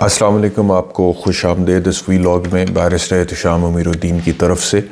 अस्सलाम वालेकुम, आपको खुश आमदेद इस वीलॉग में बैरिस्टर एहतशाम अमीरुद्दीन की तरफ से।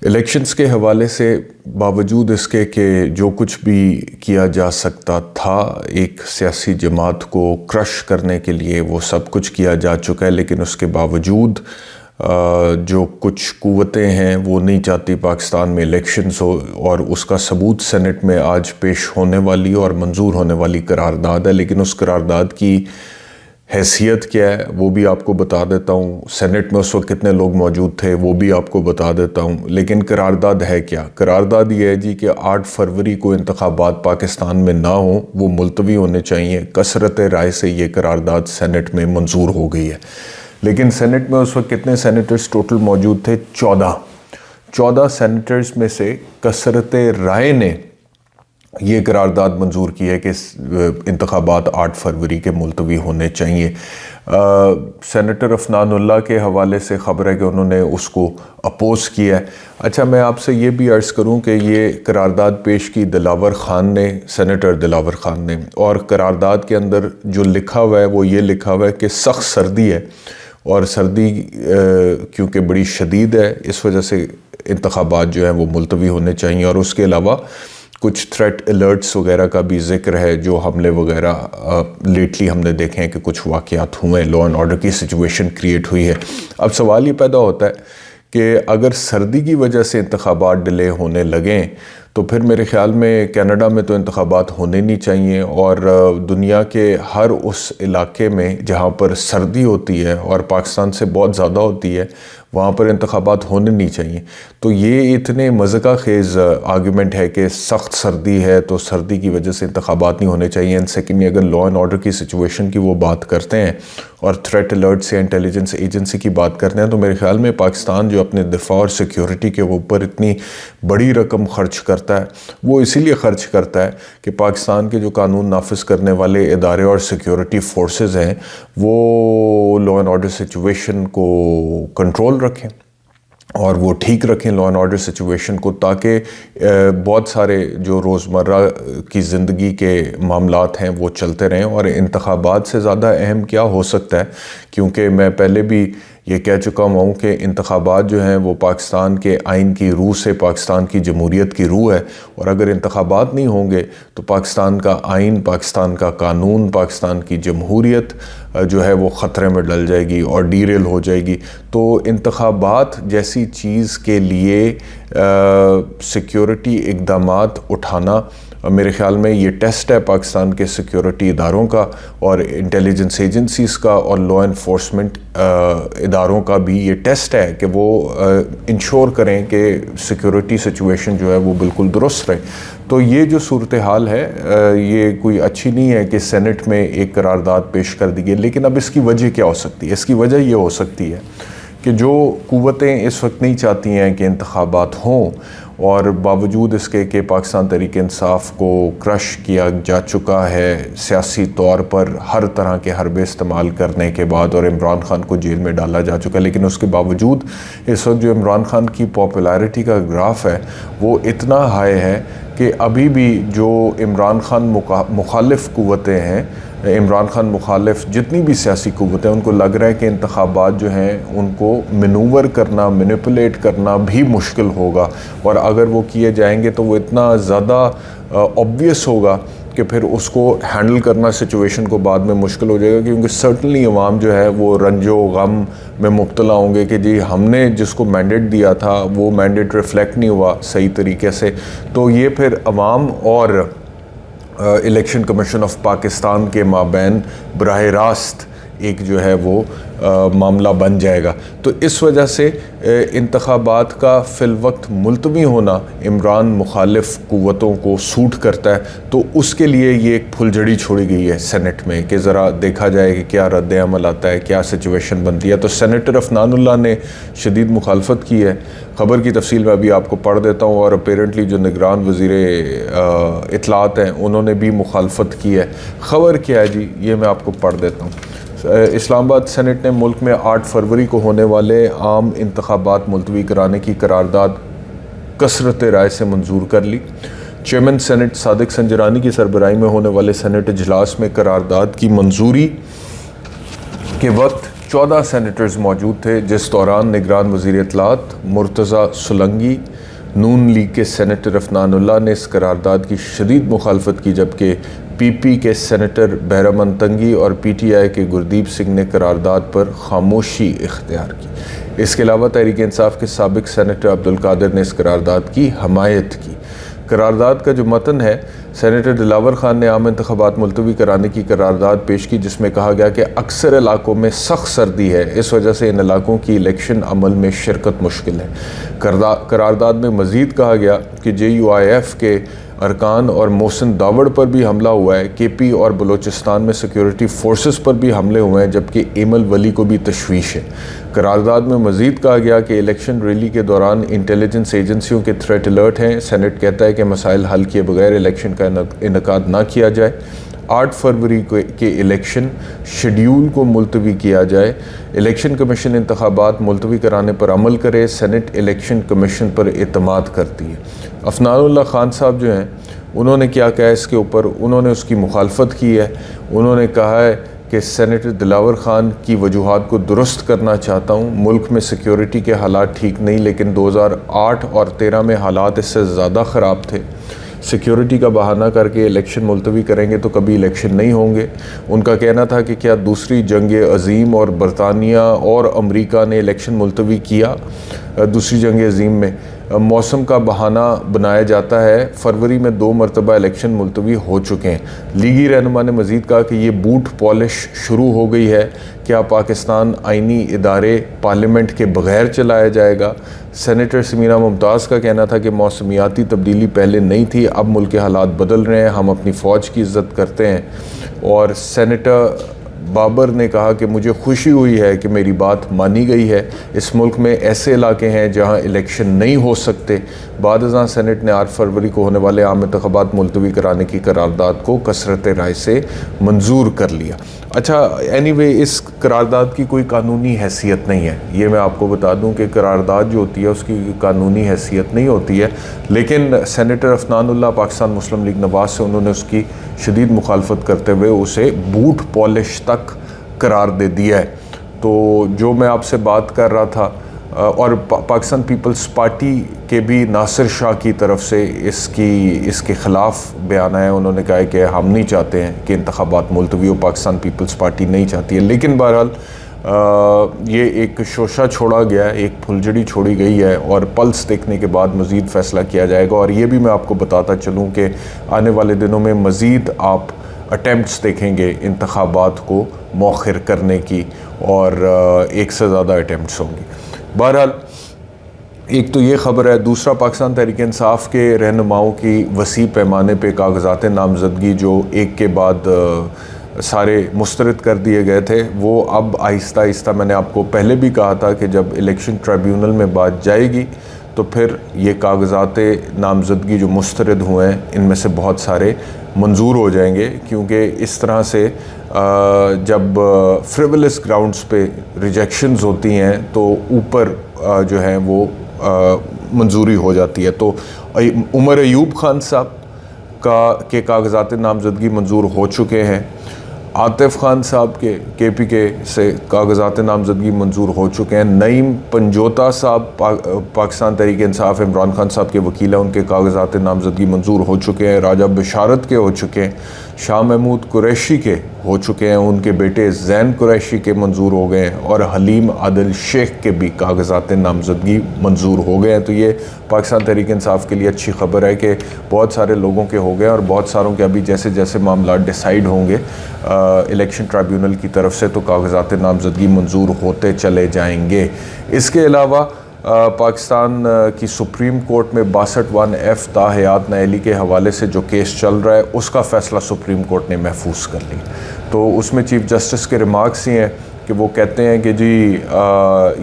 इलेक्शंस के हवाले से बावजूद इसके कि जो कुछ भी किया जा सकता था एक सियासी जमात को क्रश करने के लिए, वो सब कुछ किया जा चुका है। लेकिन उसके बावजूद जो कुछ कुव्वतें हैं वो नहीं चाहती पाकिस्तान में इलेक्शंस हो, और उसका सबूत सेनेट में आज पेश होने वाली और मंजूर होने वाली करारदाद है। लेकिन उस करारदाद की हैसियत क्या है वो भी आपको बता देता हूँ। सेनेट में उस वक्त कितने लोग मौजूद थे वो भी आपको बता देता हूँ। लेकिन करारदाद है क्या? करारदाद ये है जी कि 8 फरवरी को इंतखाबात पाकिस्तान में ना हो, वो मुलतवी होने चाहिए। कसरत राय से ये करारदाद सेनेट में मंजूर हो गई है। लेकिन सेनेट में उस वक्त कितने सेनेटर्स टोटल मौजूद थे? 14 सेनेटर्स में से कसरत राय ने ये करारदाद मंजूर की है कि इंतखाबात 8 फरवरी के मुलतवी होने चाहिए। सेनेटर अफनानुल्लाह के हवाले से ख़बर है कि उन्होंने उसको अपोज़ किया है। अच्छा, मैं आपसे ये भी अर्ज़ करूं कि ये करारदाद पेश की दिलावर ख़ान ने, सेनेटर दिलावर ख़ान ने, और करारदाद के अंदर जो लिखा हुआ है वो ये लिखा हुआ है कि सख्त सर्दी है और सर्दी क्योंकि बड़ी शदीद है, इस वजह से इंतखाबात जो हैं वो मुलतवी होने चाहिए। और उसके अलावा कुछ थ्रेट अलर्ट्स वगैरह का भी जिक्र है, जो हमले वगैरह लेटली हमने देखे हैं कि कुछ वाक़यात हुए हैं, लॉ एंड ऑर्डर की सिचुएशन क्रिएट हुई है। अब सवाल ये पैदा होता है कि अगर सर्दी की वजह से इंतखाबात डिले होने लगें तो फिर मेरे ख़्याल में कनाडा में तो इंतखाबात होने नहीं चाहिए, और दुनिया के हर उस इलाके में जहाँ पर सर्दी होती है और पाकिस्तान से बहुत ज़्यादा होती है वहाँ पर इंतखाबात होने नहीं चाहिए। तो ये इतने मज़ाक़ ख़ेज़ आर्गूमेंट है कि सख्त सर्दी है तो सर्दी की वजह से इंतखाबात नहीं होने चाहिए। एंड सेकेंडली, अगर लॉ एंड ऑर्डर की सिचुएशन की वो बात करते हैं और थ्रेट अलर्ट से इंटेलिजेंस एजेंसी की बात करते हैं, तो मेरे ख़्याल में पाकिस्तान जो अपने दिफा और सिक्योरिटी के ऊपर इतनी बड़ी रकम ख़र्च करता है, वो इसीलिए ख़र्च करता है कि पाकिस्तान के जो कानून नाफिज करने वाले इदारे और सिक्योरिटी फोर्सेस हैं वो लॉ एंड ऑर्डर सिचुएशन को कंट्रोल रखें और वो ठीक रखें लॉ एंड ऑर्डर सिचुएशन को, ताकि बहुत सारे जो रोज़मर्रा की ज़िंदगी के मामलात हैं वो चलते रहें। और इंतखाबात से ज़्यादा अहम क्या हो सकता है, क्योंकि मैं पहले भी ये कह चुका हूँ कि इंतखाबात जो हैं वो पाकिस्तान के आइन की रूह से पाकिस्तान की जमहूरियत की रूह है, और अगर इंतखाबात नहीं होंगे तो पाकिस्तान का आइन, पाकिस्तान का कानून, पाकिस्तान की जमहूरियत जो है वो ख़तरे में डल जाएगी और डीरेल हो जाएगी। तो इंतखाबात जैसी चीज़ के लिए सिक्योरिटी इक़दामात उठाना मेरे ख़्याल में ये टेस्ट है पाकिस्तान के सिक्योरिटी इदारों का और इंटेलिजेंस एजेंसीज़ का और लॉ इन्फोर्समेंट इदारों का भी ये टेस्ट है कि वो इंश्योर करें कि सिक्योरिटी सिचुएशन जो है वो बिल्कुल दुरुस्त रहे। तो ये जो सूरत हाल है ये कोई अच्छी नहीं है कि सेनेट में एक करारदाद पेश कर दी गई। लेकिन अब इसकी वजह क्या हो सकती है? इसकी वजह ये हो सकती है कि जो कुव्वतें इस वक्त नहीं चाहती हैं कि इंतखाबात हों, और बावजूद इसके कि पाकिस्तान तहरीक इंसाफ को क्रश किया जा चुका है सियासी तौर पर हर तरह के हरबे इस्तेमाल करने के बाद, और इमरान खान को जेल में डाला जा चुका है, लेकिन उसके बावजूद इस वक्त जो इमरान खान की पॉपुलैरिटी का ग्राफ है वो इतना हाई है कि अभी भी जो इमरान खान मुखालिफ कुव्वतें हैं, इमरान खान मुखालिफ जितनी भी सियासी कुव्वतें हैं, उनको लग रहा है कि इंतखाबात जो हैं उनको मनूवर करना, मैनिपुलेट करना भी मुश्किल होगा, और अगर वो किए जाएंगे तो वो इतना ज़्यादा ऑब्वियस होगा कि फिर उसको हैंडल करना सिचुएशन को बाद में मुश्किल हो जाएगा। क्योंकि सर्टनली अवाम जो है वो रंजो गम में मुब्तला होंगे कि जी हमने जिसको मैंडेट दिया था वो मैंडेट रिफ्लेक्ट नहीं हुआ सही तरीके से। तो ये फिर अवाम और इलेक्शन कमीशन ऑफ पाकिस्तान के माबैन बराह रास्त एक जो है वो मामला बन जाएगा। तो इस वजह से इंतखाबात का फिल वक्त मुलतवी होना इमरान मुखालिफ कुव्वतों को सूट करता है। तो उसके लिए ये एक फुलझड़ी छोड़ी गई है सेनेट में कि ज़रा देखा जाए कि क्या रद्द अमल आता है, क्या सिचुएशन बनती है। तो सेनेटर अफनानुल्लाह ने शदीद मुखालफत की है। ख़बर की तफसील मैं अभी आपको पढ़ देता हूँ, और अपेरेंटली जो निगरान वज़ीर इत्तलात हैं उन्होंने भी मुखालफत की है। ख़बर क्या है जी, ये मैं आपको पढ़ देता हूँ। इस्लामाबाद सेनेट ने मुल्क में 8 फरवरी को होने वाले आम इंतखाबात मुलतवी कराने की करारदाद कसरत राय से मंजूर कर ली। चेयरमैन सेनेट सादिक संजरानी की सरबराही में होने वाले सेनेट इजलास में करारदाद की मंजूरी के वक्त 14 सेनेटर्स मौजूद थे, जिस दौरान निगरान वज़ीर इत्तलात मुर्तज़ा सुलंगी, नून लीग के सेनेटर अफनानुल्लाह ने इस करारदाद की शदीद मुखालफत की, जबकि पीपी के सेनेटर बहरामन तंगी और पीटीआई के गुरदीप सिंह ने करारदाद पर खामोशी इख्तियार की। इसके अलावा तहरीक इंसाफ के साबिक सेनेटर अब्दुल कादिर ने इस करारदाद की हमायत की। करारदाद का जो मतन है, सेनेटर दिलावर खान ने आम इंतखाबात मुलतवी कराने की करारदाद पेश की, जिसमें कहा गया कि अक्सर इलाकों में सख्त सर्दी है, इस वजह से इन इलाकों की इलेक्शन अमल में शिरकत मुश्किल है। करारदाद में मज़ीद कहा गया कि JUIF के अरकान और मोहसिन दावड़ पर भी हमला हुआ है। KP और बलूचिस्तान में सिक्योरिटी फोर्सेस पर भी हमले हुए हैं, जबकि एमल वली को भी तशवीश है। करारदाद में मज़ीद कहा गया कि इलेक्शन रैली के दौरान इंटेलिजेंस एजेंसियों के थ्रेट अलर्ट हैं। सेनेट कहता है कि मसाइल हल किए बगैर इलेक्शन का इनकाद ना किया जाए। 8 फरवरी के इलेक्शन शेड्यूल को मुलतवी किया जाए। इलेक्शन कमीशन इंतखाबात मुलतवी कराने पर अमल करे। सेनेट इलेक्शन कमीशन पर एतमाद करती है। अफनानुल्लाह खान साहब जो हैं, उन्होंने क्या कहा इसके ऊपर, उन्होंने उसकी मुखालफत की है। उन्होंने कहा है कि सेनेटर दिलावर खान की वजूहात को दुरुस्त करना चाहता हूँ। मुल्क में सिक्योरिटी के हालात ठीक नहीं, लेकिन 2008 और 13 में हालात इससे ज़्यादा ख़राब थे। सिक्योरिटी का बहाना करके इलेक्शन मुलतवी करेंगे तो कभी इलेक्शन नहीं होंगे। उनका कहना था कि क्या दूसरी जंग अज़ीम और बरतानिया और अमेरिका ने इलेक्शन मुलतवी किया? दूसरी जंग अज़ीम में मौसम का बहाना बनाया जाता है। फरवरी में 2 मरतबा इलेक्शन मुलतवी हो चुके हैं। लीगी रहनुमा ने मज़ीद कहा कि ये बूट पॉलिश शुरू हो गई है। क्या पाकिस्तान आइनी इदारे पार्लियामेंट के बग़ैर चलाया जाएगा? सेनेटर समीना मुमताज़ का कहना था कि मौसमियाती तब्दीली पहले नहीं थी, अब मुल्क के हालात बदल रहे हैं, हम अपनी फ़ौज की इज़्ज़त करते हैं। और सेनेटर बाबर ने कहा कि मुझे खुशी हुई है कि मेरी बात मानी गई है। इस मुल्क में ऐसे इलाके हैं जहां इलेक्शन नहीं हो सकते। बाद सेनेट ने 8 फरवरी को होने वाले आम इंतखाबात मुलतवी कराने की करारदाद को कसरत राय से मंजूर कर लिया। अच्छा, एनीवे, इस करारदाद की कोई कानूनी हैसियत नहीं है। ये मैं आपको बता दूं कि करारदाद जो होती है उसकी कानूनी हैसियत नहीं होती है, लेकिन सेनेटर अफनानुल्लाह पाकिस्तान मुस्लिम लीग नवाज़ से उन्होंने उसकी शदीद मुखालफत करते हुए उसे बूट पॉलिश तक करार दे दिया है। तो जो मैं आपसे बात कर रहा था, और पाकिस्तान पीपल्स पार्टी के भी नासिर शाह की तरफ से इसके ख़िलाफ़ बयान है। उन्होंने कहा है कि हम नहीं चाहते हैं कि इंतखाबात मुलतवी हो, पाकिस्तान पीपल्स पार्टी नहीं चाहती है। लेकिन बहरहाल ये एक शोशा छोड़ा गया है, एक फुलझड़ी छोड़ी गई है, और पल्स देखने के बाद मज़ीद फ़ैसला किया जाएगा। और ये भी मैं आपको बताता चलूँ कि आने वाले दिनों में मज़ीद आप अटैम्प्ट्स देखेंगे इंतखाबात को मौखिर करने की, और एक से ज़्यादा अटैम्प्ट्स होंगी। बहरहाल, एक तो ये ख़बर है। दूसरा, पाकिस्तान तहरीक इंसाफ के रहनुमाओं की वसी पैमाने पे कागज़ात नामज़दगी जो एक के बाद सारे मुस्तरद कर दिए गए थे, वो अब आहिस्ता आहिस्ता, मैंने आपको पहले भी कहा था कि जब इलेक्शन ट्रिब्यूनल में बात जाएगी तो फिर ये कागज़ात नामज़दगी जो मुस्तरद हुए हैं, इनमें से बहुत सारे मंजूर हो जाएंगे, क्योंकि इस तरह से जब फ्रिवलस ग्राउंड्स पे रिजेक्शंस होती हैं तो ऊपर जो है वो मंजूरी हो जाती है। तो उमर अयूब खान साहब के कागज़ात नामज़दगी मंजूर हो चुके हैं। आतिफ खान साहब के KP के से कागज़ात नामज़दगी मंजूर हो चुके हैं। नईम पंजोता साहब पाकिस्तान तहरीक इंसाफ इमरान खान साहब के वकील हैं, उनके कागज़ात नामज़दगी मंजूर हो चुके हैं। राजा बशारत के हो चुके हैं। शाह महमूद कुरैशी के हो चुके हैं, उनके बेटे ज़ैन कुरैशी के मंजूर हो गए हैं, और हलीम आदिल शेख के भी कागज़ात नामज़दगी मंजूर हो गए हैं। तो ये पाकिस्तान तहरीक इंसाफ के लिए अच्छी खबर है कि बहुत सारे लोगों के हो गए, और बहुत सारों के अभी जैसे जैसे मामला डिसाइड होंगे इलेक्शन ट्रिब्यूनल की तरफ से, तो कागज़ात नामज़दगी मंजूर होते चले जाएंगे। इसके अलावा पाकिस्तान की सुप्रीम कोर्ट में 62(1)F ताहयात नाअहली के हवाले से जो केस चल रहा है, उसका फ़ैसला सुप्रीम कोर्ट ने महफूज कर लिया। तो उसमें चीफ जस्टिस के रिमार्क्स ही हैं कि वो कहते हैं कि जी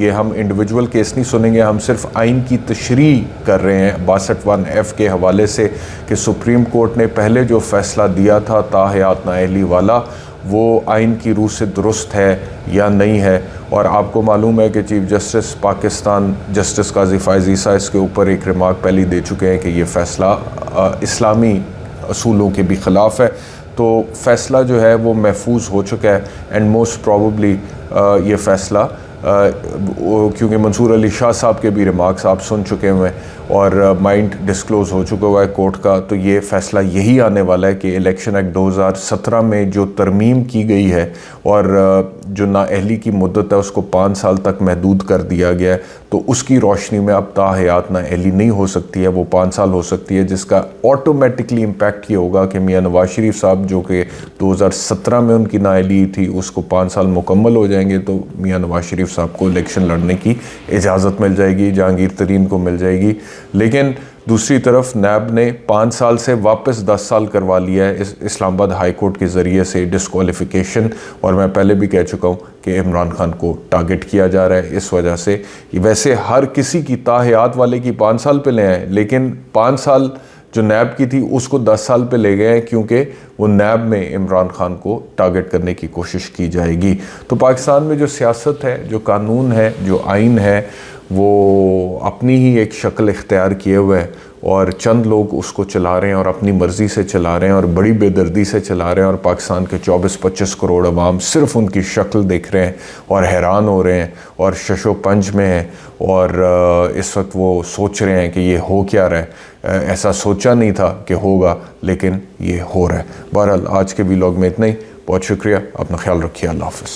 ये हम इंडिविजुअल केस नहीं सुनेंगे, हम सिर्फ आइन की तशरीह कर रहे हैं 62(1)F के हवाले से कि सुप्रीम कोर्ट ने पहले जो फ़ैसला दिया था ताहयात नाअहली वाला, वो आइन की रूह से दुरुस्त है या नहीं है। और आपको मालूम है कि चीफ जस्टिस पाकिस्तान जस्टिस काजी फ़ाइज़ ईसा इसके ऊपर एक रिमार्क पहले दे चुके हैं कि ये फ़ैसला इस्लामी असूलों के भी ख़िलाफ़ है। तो फ़ैसला जो है वो महफूज हो चुका है, एंड मोस्ट प्रॉबली ये फ़ैसला, क्योंकि मंसूर अली शाह साहब के भी रिमार्क्स आप सुन चुके हुए हैं और माइंड डिस्क्लोज़ हो चुका हुआ है कोर्ट का, तो ये फ़ैसला यही आने वाला है कि इलेक्शन एक्ट 2017 में जो तरमीम की गई है और जो नाअहली की मुद्दत है उसको 5 साल तक महदूद कर दिया गया है, तो उसकी रोशनी में अब ताहयात नाअहली नहीं हो सकती है, वो 5 साल हो सकती है, जिसका ऑटोमेटिकली इम्पैक्ट ये होगा कि मियाँ नवाज शरीफ साहब जो कि 2017 में उनकी नाअहली थी उसको 5 साल मुकम्मल हो जाएंगे, तो मियाँ नवाज शरीफ साहब को इलेक्शन लड़ने की इजाज़त मिल जाएगी, जहांगीर तरीन को मिल जाएगी। लेकिन दूसरी तरफ नैब ने 5 साल से वापस 10 साल करवा लिया है इस्लामाबाद हाई कोर्ट के ज़रिए से डिस्क्वालिफ़िकेशन, और मैं पहले भी कह चुका हूँ कि इमरान खान को टारगेट किया जा रहा है इस वजह से। वैसे हर किसी की ताहयात वाले की 5 साल पे ले आए, लेकिन 5 साल जो नैब की थी उसको 10 साल पे ले गए हैं, क्योंकि वो नैब में इमरान खान को टारगेट करने की कोशिश की जाएगी। तो पाकिस्तान में जो सियासत है, जो कानून है, जो आइन है, वो अपनी ही एक शक्ल इख्तियार किए हुए है और चंद लोग उसको चला रहे हैं और अपनी मर्ज़ी से चला रहे हैं और बड़ी बेदर्दी से चला रहे हैं, और पाकिस्तान के 24-25 करोड़ अवाम सिर्फ उनकी शक्ल देख रहे हैं और हैरान हो रहे हैं और शशो पंज में हैं, और इस वक्त वो सोच रहे हैं कि ये हो क्या रहा है। ऐसा सोचा नहीं था कि होगा, लेकिन ये हो रहा है। बहरहाल आज के व्लॉग में इतना ही। बहुत शुक्रिया, अपना ख्याल रखिए। अल्लाह हाफ़िज़।